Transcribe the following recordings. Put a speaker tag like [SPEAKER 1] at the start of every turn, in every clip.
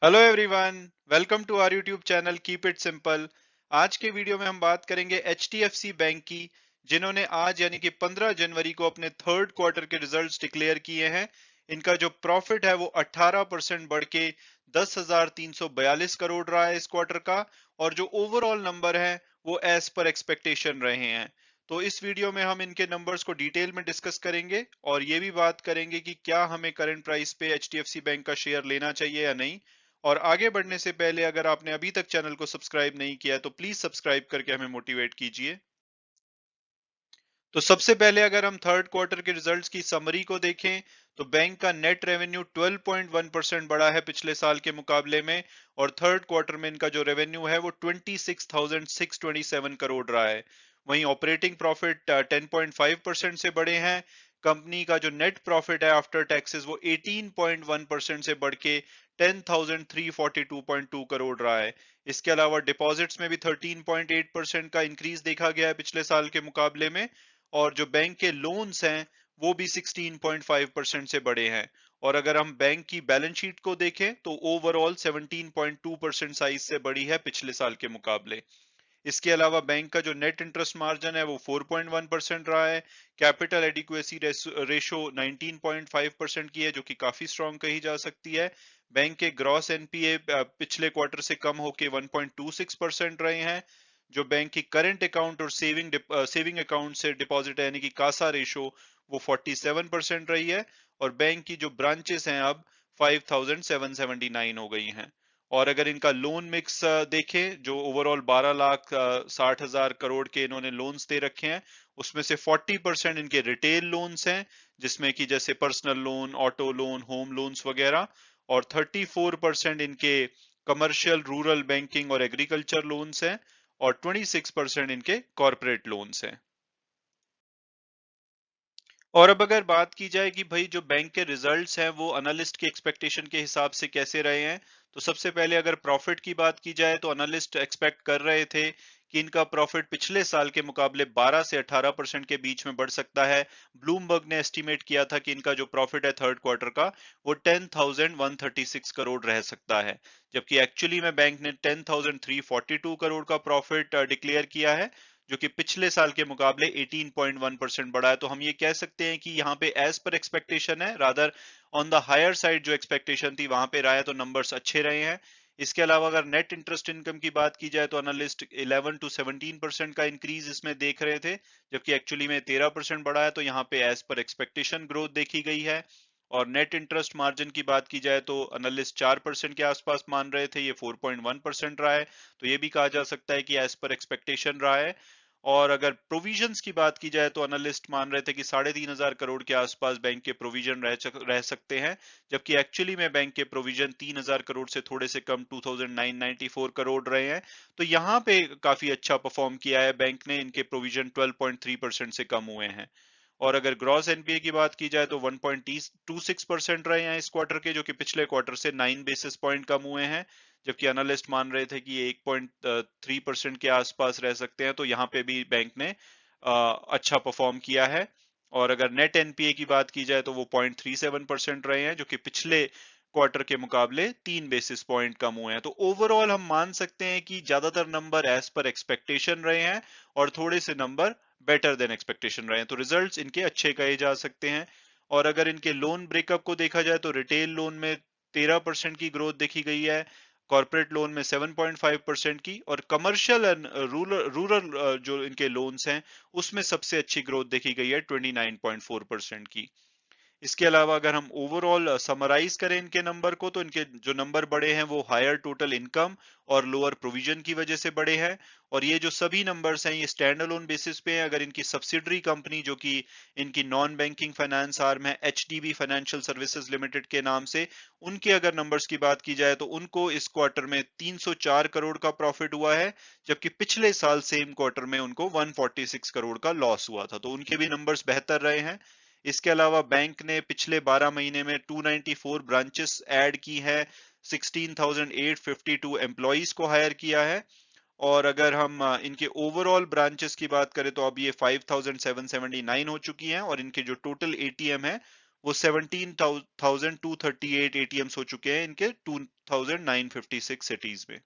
[SPEAKER 1] Hello everyone, welcome to our YouTube channel keep it simple. आज के video में हम बात करेंगे एचडीएफसी बैंक की, जिन्होंने आज यानी कि 15 जनवरी को अपने थर्ड क्वार्टर के रिजल्ट्स डिक्लेयर किए हैं। इनका जो प्रॉफिट है वो 18% बढ़ के 10,342 करोड़ रहा है इस क्वार्टर का। और जो ओवरऑल नंबर है वो एज पर एक्सपेक्टेशन रहे हैं। तो इस वीडियो में हम इनके नंबर्स को डिटेल में डिस्कस करेंगे और ये भी बात करेंगे कि क्या हमें करंट प्राइस पे एचडीएफसी बैंक का शेयर लेना चाहिए या नहीं। और आगे बढ़ने से पहले अगर आपने अभी तक चैनल को सब्सक्राइब नहीं किया तो प्लीज सब्सक्राइब करके हमें मोटिवेट कीजिए। तो सबसे पहले अगर हम थर्ड क्वार्टर के रिजल्ट्स की समरी को देखें तो बैंक का नेट रेवेन्यू 12.1% बढ़ा है पिछले साल के मुकाबले में। और थर्ड क्वार्टर में इनका जो रेवेन्यू है वो 26,627 करोड़ रहा है। वहीं ऑपरेटिंग प्रॉफिट 10.5% से बढ़े हैं। कंपनी का जो नेट प्रॉफिट है आफ्टर टैक्सेस वो 18.1% से बढ़ के 10,342.2 करोड़ रहा है। इसके अलावा डिपॉजिट्स में भी 13.8% का इंक्रीज देखा गया है पिछले साल के मुकाबले में। और जो बैंक के लोन्स हैं वो भी 16.5% से बढ़े हैं। और अगर हम बैंक की बैलेंस शीट को देखें तो ओवरऑल 17.2% साइज से बढ़ी है पिछले साल के मुकाबले। इसके अलावा बैंक का जो नेट इंटरेस्ट मार्जिन है वो 4.1% रहा है। कैपिटल एडिक्वेसी रेशो 19.5% की है, जो कि काफी स्ट्रांग कही जा सकती है। बैंक के ग्रॉस एनपीए पिछले क्वार्टर से कम होके 1.26% रहे हैं। जो बैंक की करंट अकाउंट और सेविंग अकाउंट से डिपॉजिट यानी कि कासा रेशो वो 47% रही है। और बैंक की जो ब्रांचेस हैं अब 5,779 हो गई हैं। और अगर इनका लोन मिक्स देखें, जो ओवरऑल 12,60,000 करोड़ के इन्होंने लोन्स दे रखे हैं, उसमें से 40% इनके रिटेल लोन्स हैं, जिसमें कि जैसे personal loan, auto loan, home loans वगैरह। और 34% इनके कमर्शियल, रूरल बैंकिंग और एग्रीकल्चर लोन्स हैं। और 26% इनके कॉरपोरेट लोन्स हैं। और अब अगर बात की जाए कि भाई जो बैंक के रिजल्ट्स हैं वो एनालिस्ट के एक्सपेक्टेशन के हिसाब से कैसे रहे हैं, तो सबसे पहले अगर प्रॉफिट की बात की जाए तो एनालिस्ट एक्सपेक्ट कर रहे थे कि इनका प्रॉफिट पिछले साल के मुकाबले 12 से 18% के बीच में बढ़ सकता है। ब्लूमबर्ग ने एस्टिमेट किया था कि इनका जो प्रॉफिट है थर्ड क्वार्टर का वो 10,136 करोड़ रह सकता है। जबकि एक्चुअली में बैंक ने 10,342 करोड़ का प्रॉफिट डिक्लेयर किया है, जो कि पिछले साल के मुकाबले 18.1% बढ़ा है। तो हम ये कह सकते हैं कि यहाँ पे एज पर एक्सपेक्टेशन है, rather on the higher side जो एक्सपेक्टेशन थी वहां पे रहा है, तो नंबर्स अच्छे रहे हैं। इसके अलावा अगर नेट इंटरेस्ट इनकम की बात की जाए तो एनालिस्ट 11 to 17% का इंक्रीज इसमें देख रहे थे, जबकि एक्चुअली में 13% बढ़ा है। तो यहाँ पे एज पर एक्सपेक्टेशन ग्रोथ देखी गई है। और नेट इंटरेस्ट मार्जिन की बात की जाए तो एनालिस्ट 4% के आसपास मान रहे थे, ये 4.1% रहा है। तो ये भी कहा जा सकता है कि एज पर एक्सपेक्टेशन रहा है। और अगर प्रोविजंस की बात की जाए तो एनालिस्ट मान रहे थे कि 3,500 करोड़ के आसपास बैंक के प्रोविजन रह सकते हैं, जबकि एक्चुअली में बैंक के प्रोविजन 3,000 करोड़ से थोड़े से कम 2,994 करोड़ रहे हैं। तो यहाँ पे काफी अच्छा परफॉर्म किया है बैंक ने, इनके प्रोविजन 12.3% से कम हुए हैं। और अगर ग्रॉस एनपीए की बात की जाए तो 1.26% रहे हैं इस क्वार्टर के, जो कि पिछले क्वार्टर से 9 बेसिस पॉइंट कम हुए हैं। जबकि एनालिस्ट मान रहे थे कि 1.3% के आसपास रह सकते हैं। तो यहाँ पे भी बैंक ने अच्छा परफॉर्म किया है। और अगर नेट एनपीए की बात की जाए तो वो 0.37% रहे हैं, जो कि पिछले क्वार्टर के मुकाबले 3 बेसिस पॉइंट कम हुए हैं। तो ओवरऑल हम मान सकते हैं कि ज्यादातर नंबर एज पर एक्सपेक्टेशन रहे हैं और थोड़े से नंबर बेटर देन एक्सपेक्टेशन रहे हैं। तो रिजल्ट्स इनके अच्छे कहे जा सकते हैं। और अगर इनके लोन ब्रेकअप को देखा जाए तो रिटेल लोन में 13% की ग्रोथ देखी गई है, कॉर्पोरेट लोन में 7.5% की, और कमर्शियल एंड रूरल जो इनके लोन्स हैं उसमें सबसे अच्छी ग्रोथ देखी गई है 29.4% की। इसके अलावा अगर हम ओवरऑल समराइज करें इनके नंबर को, तो इनके जो नंबर बढ़े हैं वो हायर टोटल इनकम और लोअर प्रोविजन की वजह से बढ़े हैं। और ये जो सभी नंबर्स हैं ये स्टैंड अलोन बेसिस पे हैं। अगर इनकी सब्सिडरी कंपनी जो कि इनकी नॉन बैंकिंग फाइनेंस आर्म है एचडीबी फाइनेंशियल सर्विसेज लिमिटेड के नाम से, उनके अगर नंबर्स की बात की जाए तो उनको इस क्वार्टर में 304 करोड़ का प्रॉफिट हुआ है, जबकि पिछले साल सेम क्वार्टर में उनको 146 करोड़ का लॉस हुआ था। तो उनके भी नंबर्स बेहतर रहे हैं। इसके अलावा बैंक ने पिछले 12 महीने में 294 ब्रांचेस ऐड की है, 16,852 एम्प्लॉइज को हायर किया है। और अगर हम इनके ओवरऑल ब्रांचेस की बात करें तो अब ये 5,779 हो चुकी हैं। और इनके जो टोटल एटीएम है वो 17,238 एटीएम्स हो चुके हैं इनके 2,956 सिटीज में।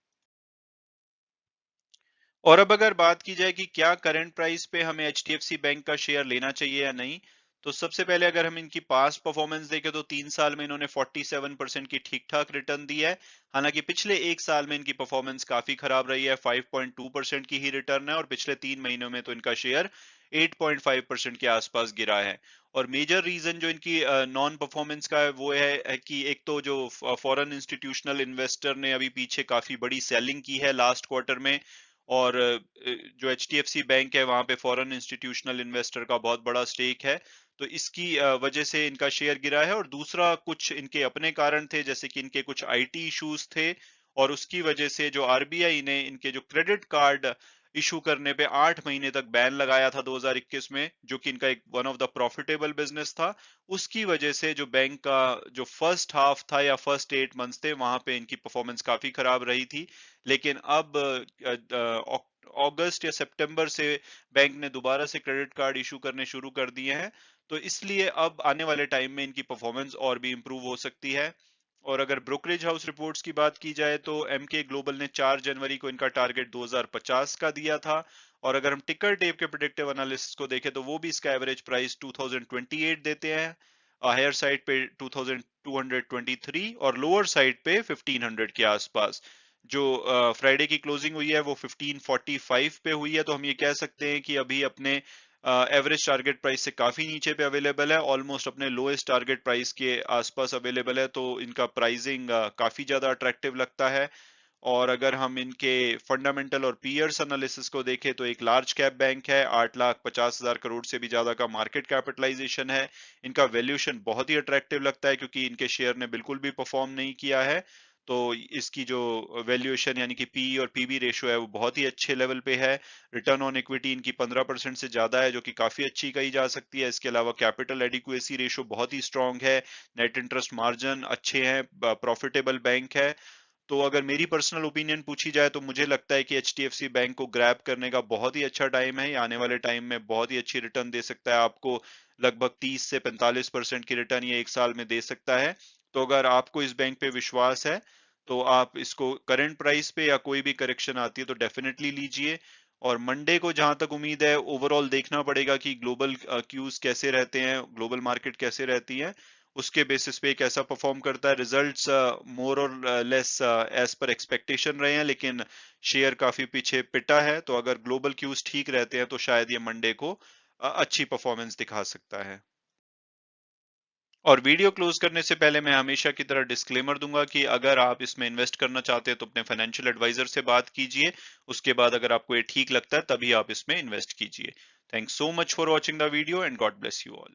[SPEAKER 1] और अब अगर बात की जाए कि क्या करंट प्राइस पे हमें एचडीएफसी बैंक का शेयर लेना चाहिए या नहीं, तो सबसे पहले अगर हम इनकी पास्ट परफॉर्मेंस देखें तो 3 साल में इन्होंने 47% की ठीक ठाक रिटर्न दी है। हालांकि पिछले 1 साल में इनकी परफॉर्मेंस काफी खराब रही है, 5.2% की ही रिटर्न है, और पिछले 3 महीनों में तो इनका शेयर 8.5% के आसपास गिरा है। और मेजर रीजन जो इनकी नॉन परफॉर्मेंस का है वो है कि एक तो जो फॉरेन इंस्टीट्यूशनल इन्वेस्टर ने अभी पीछे काफी बड़ी सेलिंग की है लास्ट क्वार्टर में, और जो एचडीएफसी बैंक है वहां पे फॉरेन इंस्टीट्यूशनल इन्वेस्टर का बहुत बड़ा स्टेक है, तो इसकी वजह से इनका शेयर गिरा है। और दूसरा कुछ इनके अपने कारण थे, जैसे कि इनके कुछ आईटी इश्यूज थे, और उसकी वजह से जो आरबीआई ने इनके जो क्रेडिट कार्ड इशू करने पे 8 महीने तक बैन लगाया था 2021 में, जो कि इनका एक one of the profitable business था, उसकी वजह से जो बैंक का जो फर्स्ट हाफ था या फर्स्ट 8 मंथ्स थे वहां पे इनकी परफॉर्मेंस काफी खराब रही थी। लेकिन अब अगस्त या सितंबर से बैंक ने दोबारा से क्रेडिट कार्ड इशू करने शुरू कर दिए हैं, तो इसलिए अब आने वाले टाइम में इनकी परफॉर्मेंस और भी इंप्रूव हो सकती है। और अगर ब्रोकरेज हाउस रिपोर्ट्स की बात की जाए तो एमके ग्लोबल ने 4 जनवरी को इनका टारगेट 2050 का दिया था, और अगर हम टिकर टेप के प्रेडिक्टिव एनालिसिस को देखें तो वो भी इसका एवरेज प्राइस 2028 देते हैं, हायर साइड पे 2223 और लोअर साइड पे 1500 के आसपास। जो फ्राइडे की क्लोजिंग हुई है वो 1545 पे हुई है, तो हम ये कह सकते हैं कि अभी अपने एवरेज टारगेट प्राइस से काफी नीचे पे अवेलेबल है, ऑलमोस्ट अपने लोएस्ट टारगेट प्राइस के आसपास अवेलेबल है, तो इनका प्राइसिंग काफी ज्यादा अट्रैक्टिव लगता है। और अगर हम इनके फंडामेंटल और पीयर्स एनालिसिस को देखें तो एक लार्ज कैप बैंक है, 8,50,000 करोड़ से भी ज्यादा का मार्केट कैपिटलाइजेशन है। इनका वैल्यूएशन बहुत ही अट्रैक्टिव लगता है क्योंकि इनके शेयर ने बिल्कुल भी परफॉर्म नहीं किया है, तो इसकी जो वैल्यूएशन यानी कि पी और पीबी रेशियो है वो बहुत ही अच्छे लेवल पे है। रिटर्न ऑन इक्विटी इनकी 15% से ज्यादा है, जो कि काफी अच्छी कही जा सकती है। इसके अलावा कैपिटल एडिक्वेसी रेशियो बहुत ही स्ट्रांग है, नेट इंटरेस्ट मार्जिन अच्छे हैं, प्रॉफिटेबल बैंक है। तो अगर मेरी पर्सनल ओपिनियन पूछी जाए तो मुझे लगता है कि एचडीएफसी बैंक को ग्रैब करने का बहुत ही अच्छा टाइम है। ये आने वाले टाइम में बहुत ही अच्छी रिटर्न दे सकता है आपको, लगभग 30 से 45% की रिटर्न ये 1 साल में दे सकता है। तो अगर आपको इस बैंक पे विश्वास है तो आप इसको करंट प्राइस पे या कोई भी करेक्शन आती है तो डेफिनेटली लीजिए। और मंडे को जहां तक उम्मीद है, ओवरऑल देखना पड़ेगा कि ग्लोबल क्यूज कैसे रहते हैं, ग्लोबल मार्केट कैसे रहती है, उसके बेसिस पे कैसा परफॉर्म करता है। रिजल्ट्स मोर और लेस एज पर एक्सपेक्टेशन रहे हैं, लेकिन शेयर काफी पीछे पिटा है, तो अगर ग्लोबल क्यूज ठीक रहते हैं तो शायद ये मंडे को अच्छी परफॉर्मेंस दिखा सकता है। और वीडियो क्लोज करने से पहले मैं हमेशा की तरह डिस्क्लेमर दूंगा कि अगर आप इसमें इन्वेस्ट करना चाहते हैं तो अपने फाइनेंशियल एडवाइजर से बात कीजिए। उसके बाद अगर आपको ये ठीक लगता है तभी आप इसमें इन्वेस्ट कीजिए। Thanks so much for watching the video and God bless you all.